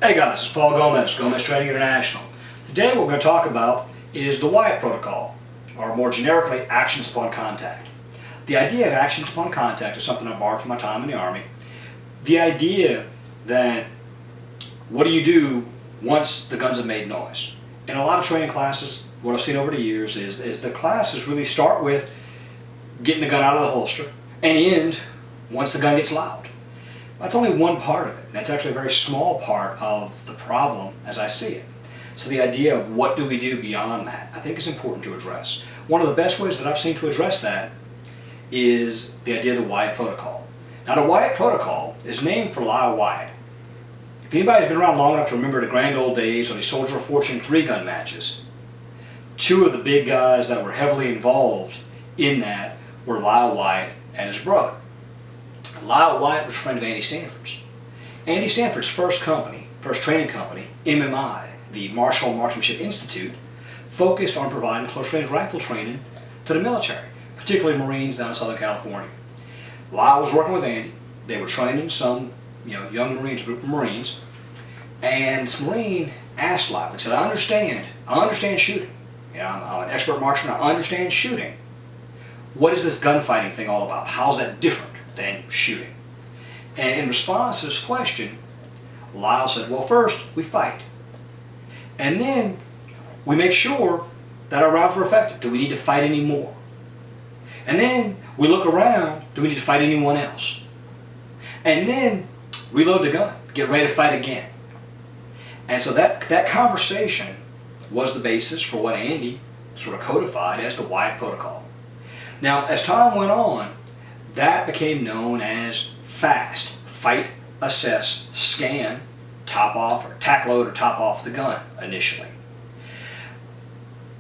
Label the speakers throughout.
Speaker 1: Hey guys, it's Paul Gomez, Gomez Training International. Today what we're going to talk about is the Wyatt protocol, or more generically, actions upon contact. The idea of actions upon contact is something I borrowed from my time in the Army. The idea that what do you do once the guns have made noise? In a lot of training classes, what I've seen over the years is the classes really start with getting the gun out of the holster and end once the gun gets loud. That's only one part of it. That's actually a very small part of the problem as I see it. So the idea of what do we do beyond that, I think is important to address. One of the best ways that I've seen to address that is the idea of the Wyatt protocol. Now the Wyatt protocol is named for Lyle Wyatt. If anybody's been around long enough to remember the grand old days of the Soldier of Fortune 3-gun matches, two of the big guys that were heavily involved in that were Lyle Wyatt and his brother. Lyle Wyatt was a friend of Andy Stanford's. Andy Stanford's first training company, MMI, the Martial Marksmanship Institute, focused on providing close-range rifle training to the military, particularly Marines down in Southern California. Lyle was working with Andy. They were training some young Marines, a group of Marines, and this Marine asked Lyle, he said, I understand shooting. I'm an expert marksman, I understand shooting. What is this gunfighting thing all about? How's that different than shooting? And in response to this question, Lyle said, well, first we fight. And then we make sure that our rounds are effective. Do we need to fight anymore? And then we look around, do we need to fight anyone else? And then reload the gun, get ready to fight again. And so that conversation was the basis for what Andy sort of codified as the Wyatt protocol. Now, as time went on, that became known as FAST, fight, assess, scan, top off, or tack load or top off the gun initially.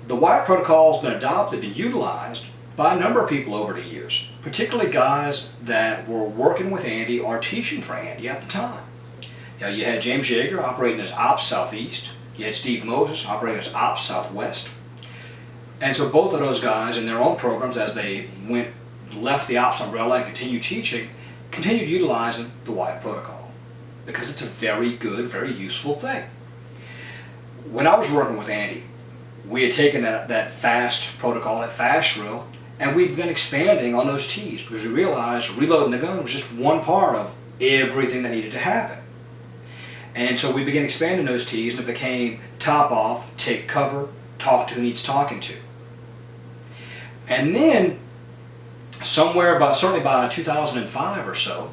Speaker 1: The Wyatt protocol has been adopted and utilized by a number of people over the years, particularly guys that were working with Andy or teaching for Andy at the time. You had James Yeager operating as Ops Southeast, you had Steve Moses operating as Ops Southwest. And so both of those guys in their own programs, as they left the Ops umbrella and continued teaching, continued utilizing the Wyatt protocol because it's a very good, very useful thing. When I was working with Andy, we had taken that FAST protocol, that FAST drill, and we'd been expanding on those T's because we realized reloading the gun was just one part of everything that needed to happen. And so we began expanding those T's and it became top off, take cover, talk to who needs talking to. And then certainly by 2005 or so,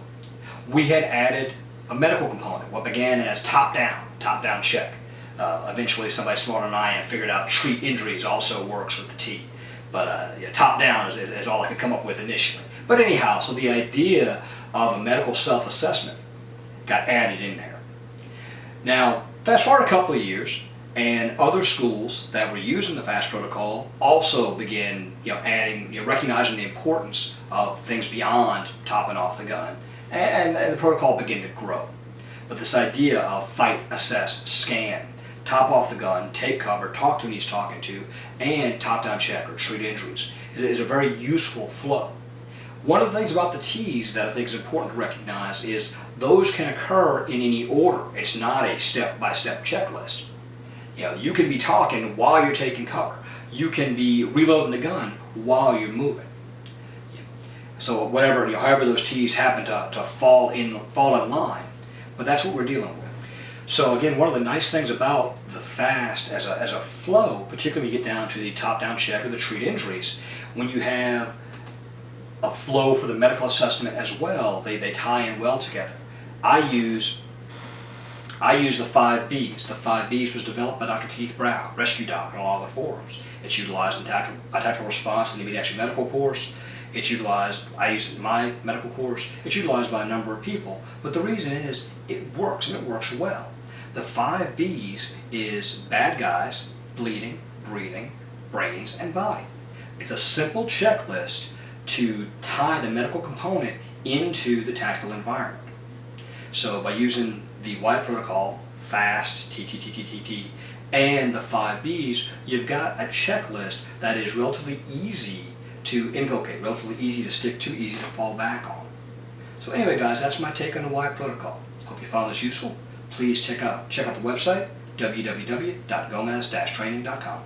Speaker 1: we had added a medical component, what began as top-down check. Eventually somebody smarter than I am figured out treat injuries also works with the T. But top-down is all I could come up with initially. But anyhow, so the idea of a medical self-assessment got added in there. Now, fast forward a couple of years, and other schools that were using the FAST protocol also began adding, recognizing the importance of things beyond topping off the gun, and the protocol began to grow. But this idea of fight, assess, scan, top off the gun, take cover, talk to who needs talking to, and top-down check or treat injuries is a very useful flow. One of the things about the T's that I think is important to recognize is those can occur in any order. It's not a step-by-step checklist. You can be talking while you're taking cover. You can be reloading the gun while you're moving. So however those T's happen to fall in line, but that's what we're dealing with. So again, one of the nice things about the FAST as a flow, particularly when you get down to the top-down check or the treat injuries, when you have a flow for the medical assessment as well, they tie in well together. I use the 5 Bs. The 5 Bs was developed by Dr. Keith Brown, Rescue Doc, on all the forums. It's utilized in tactical response in the immediate action medical course. It's utilized, I use it in my medical course. It's utilized by a number of people. But the reason is, it works, and it works well. The 5 Bs is bad guys, bleeding, breathing, brains, and body. It's a simple checklist to tie the medical component into the tactical environment. So by using the Wyatt protocol, FAST, T, and the 5 Bs, you've got a checklist that is relatively easy to inculcate, relatively easy to stick to, easy to fall back on. So anyway guys, that's my take on the Wyatt protocol. Hope you found this useful. please check out the website, www.gomez-training.com.